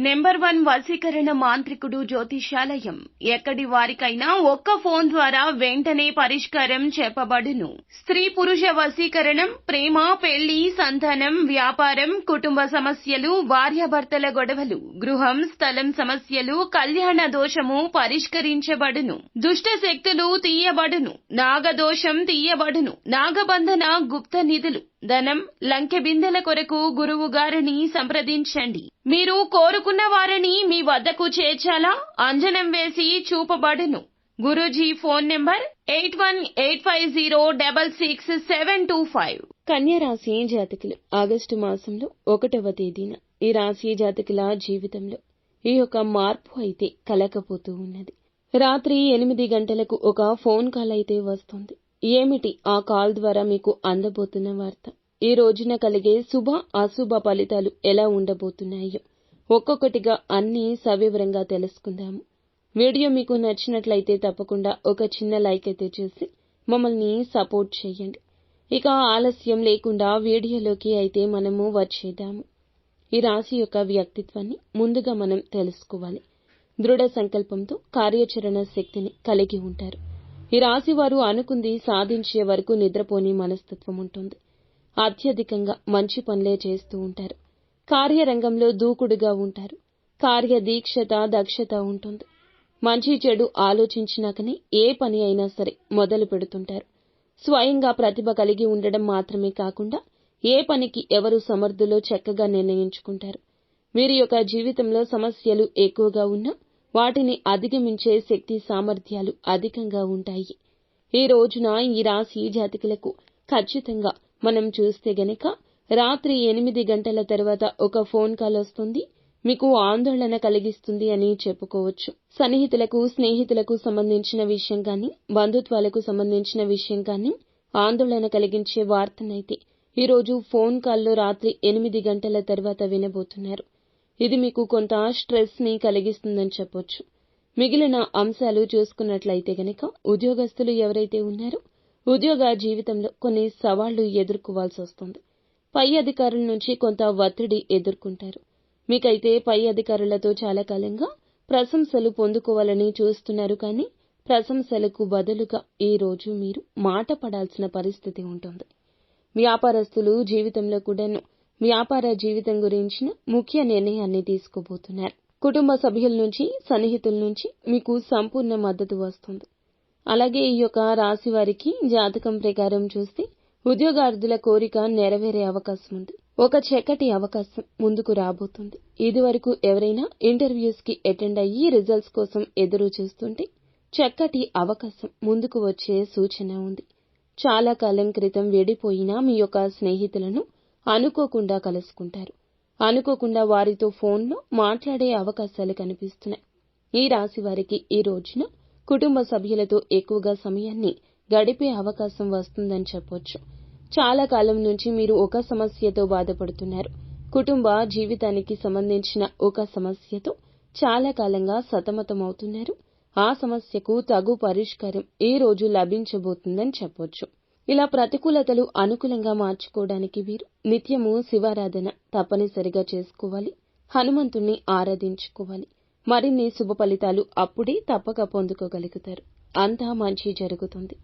Number 1 వశీకరణ మాంత్రికుడు జ్యోతిష్యాలయం. ఎక్కడి వారికైనా ఒక్క ఫోన్ ద్వారా వెంటనే పరిష్కారం చెప్పబడును. స్త్రీ పురుష వశీకరణం, ప్రేమ, పెళ్లి, సంతానం, వ్యాపారం, కుటుంబ సమస్యలు, భార్యాభర్తల గొడవలు, గృహం, స్థలం సమస్యలు, కళ్యాణ దోషము పరిష్కరించబడును. దుష్ట శక్తులు తీయబడును. నాగదోషం తీయబడును. నాగబంధన, గుప్త నిధులు, ధనం, లంకె బిందెల కొరకు గురువు గారిని సంప్రదించండి. మీరు కోరుకున్న వారిని మీ వద్దకు చేర్చాలా? అంజనం వేసి చూపబడును. Guruji phone number 8185066725. కన్యా రాశి జాతకులు ఆగస్టు మాసంలో 1వ తేదీన ఈ రాశి జాతకుల జీవితంలో ఈ యొక్క మార్పు అయితే కలకపోతూ ఉన్నది. రాత్రి 8 గంటలకు ఒక ఫోన్ కాల్ అయితే వస్తుంది. ఏమిటి ఆ కాల్ ద్వారా మీకు అందబోతున్న వార్త? ఈ రోజున కలిగే శుభ అశుభ ఫలితాలు ఎలా ఉండబోతున్నాయో ఒక్కొక్కటిగా అన్నీ సవివరంగా తెలుసుకుందాము. వీడియో మీకు నచ్చినట్లయితే తప్పకుండా ఒక చిన్న లైక్ అయితే చేసి మమ్మల్ని సపోర్ట్ చేయండి. ఇక ఆలస్యం లేకుండా వీడియోలోకి అయితే మనము వచ్చేద్దాము. ఈ రాశి యొక్క వ్యక్తిత్వాన్ని ముందుగా మనం తెలుసుకోవాలి. దృఢ సంకల్పంతో కార్యాచరణ శక్తిని కలిగి ఉంటారు. ఈ రాశి వారు అనుకుంది సాధించే వరకు నిద్రపోని మనస్తత్వం ఉంటుంది. అత్యధికంగా మంచి పనులే చేస్తూ ఉంటారు. కార్యరంగంలో దూకుడుగా ఉంటారు. కార్యదీక్షత, దక్షత ఉంటుంది. మంచి చెడు ఆలోచించినాకనే ఏ పని అయినా సరే మొదలు పెడుతుంటారు. స్వయంగా ప్రతిభ కలిగి ఉండడం మాత్రమే కాకుండా ఏ పనికి ఎవరు సమర్థులో చక్కగా నిర్ణయించుకుంటారు. వీరి యొక్క జీవితంలో సమస్యలు ఎక్కువగా ఉన్నా వాటిని అధిగమించే శక్తి సామర్థ్యాలు అధికంగా ఉంటాయి. ఈ రోజున ఈ రాశి జాతకులకు ఖచ్చితంగా మనం చూస్తే గనక రాత్రి 8 గంటల తర్వాత ఒక ఫోన్ కాల్ వస్తుంది. మీకు ఆందోళన కలిగిస్తుంది అని చెప్పుకోవచ్చు. సన్నిహితులకు, స్నేహితులకు సంబంధించిన విషయం కానీ, బంధుత్వాలకు సంబంధించిన విషయం కానీ ఆందోళన కలిగించే వార్తనైతే ఈరోజు ఫోన్ కాల్లో రాత్రి 8 గంటల తర్వాత వినబోతున్నారు. ఇది మీకు కొంత స్ట్రెస్ ని కలిగిస్తుందని చెప్పొచ్చు. మిగిలిన అంశాలు చూసుకున్నట్లయితే గనక ఉద్యోగస్తులు ఎవరైతే ఉన్నారో ఉద్యోగ జీవితంలో కొన్ని సవాళ్లు ఎదుర్కోవాల్సి వస్తుంది. పై అధికారుల నుంచి కొంత ఒత్తిడి ఎదుర్కొంటారు. మీకైతే పై అధికారులతో చాలా కాలంగా ప్రశంసలు పొందుకోవాలని చూస్తున్నారు. కానీ ప్రశంసలకు బదులుగా ఈ రోజు మీరు మాట పడాల్సిన పరిస్థితి ఉంటుంది. వ్యాపారస్తులు జీవితంలో కూడాను వ్యాపార జీవితం గురించిన ముఖ్య నిర్ణయాన్ని తీసుకోబోతున్నారు. కుటుంబ సభ్యుల నుంచి, సన్నిహితుల నుంచి మీకు సంపూర్ణ మద్దతు వస్తుంది. అలాగే ఈ యొక్క రాశి వారికి జాతకం ప్రకారం చూస్తే ఉద్యోగార్థుల కోరిక నెరవేరే అవకాశం ఉంది. ఒక చక్కటి అవకాశం ముందుకు రాబోతుంది. ఇదివరకు ఎవరైనా ఇంటర్వ్యూస్ కి అటెండ్ అయ్యి రిజల్ట్స్ కోసం ఎదురు చూస్తుంటే చక్కటి అవకాశం ముందుకు వచ్చే సూచన ఉంది. చాలా కాలం క్రితం విడిపోయిన మీ యొక్క స్నేహితులను అనుకోకుండా కలుసుకుంటారు. అనుకోకుండా వారితో ఫోన్లో మాట్లాడే అవకాశాలు కనిపిస్తున్నాయి. ఈ రాశి వారికి ఈ రోజున కుటుంబ సభ్యులతో ఎక్కువగా సమయాన్ని గడిపే అవకాశం వస్తుందని చెప్పొచ్చు. చాలా కాలం నుంచి మీరు ఒక సమస్యతో బాధపడుతున్నారు. కుటుంబ జీవితానికి సంబంధించిన ఒక సమస్యతో చాలా కాలంగా సతమతమవుతున్నారు. ఆ సమస్యకు తగు పరిష్కారం ఈ రోజు లభించబోతుందని చెప్పొచ్చు. ఇలా ప్రతికూలతలు అనుకూలంగా మార్చుకోవడానికి వీరు నిత్యము శివారాధన తప్పనిసరిగా చేసుకోవాలి. హనుమంతుణ్ణి ఆరాధించుకోవాలి. మరిన్ని శుభ ఫలితాలు అప్పుడే తప్పక పొందుకోగలుగుతారు. అంతా మంచి జరుగుతుంది.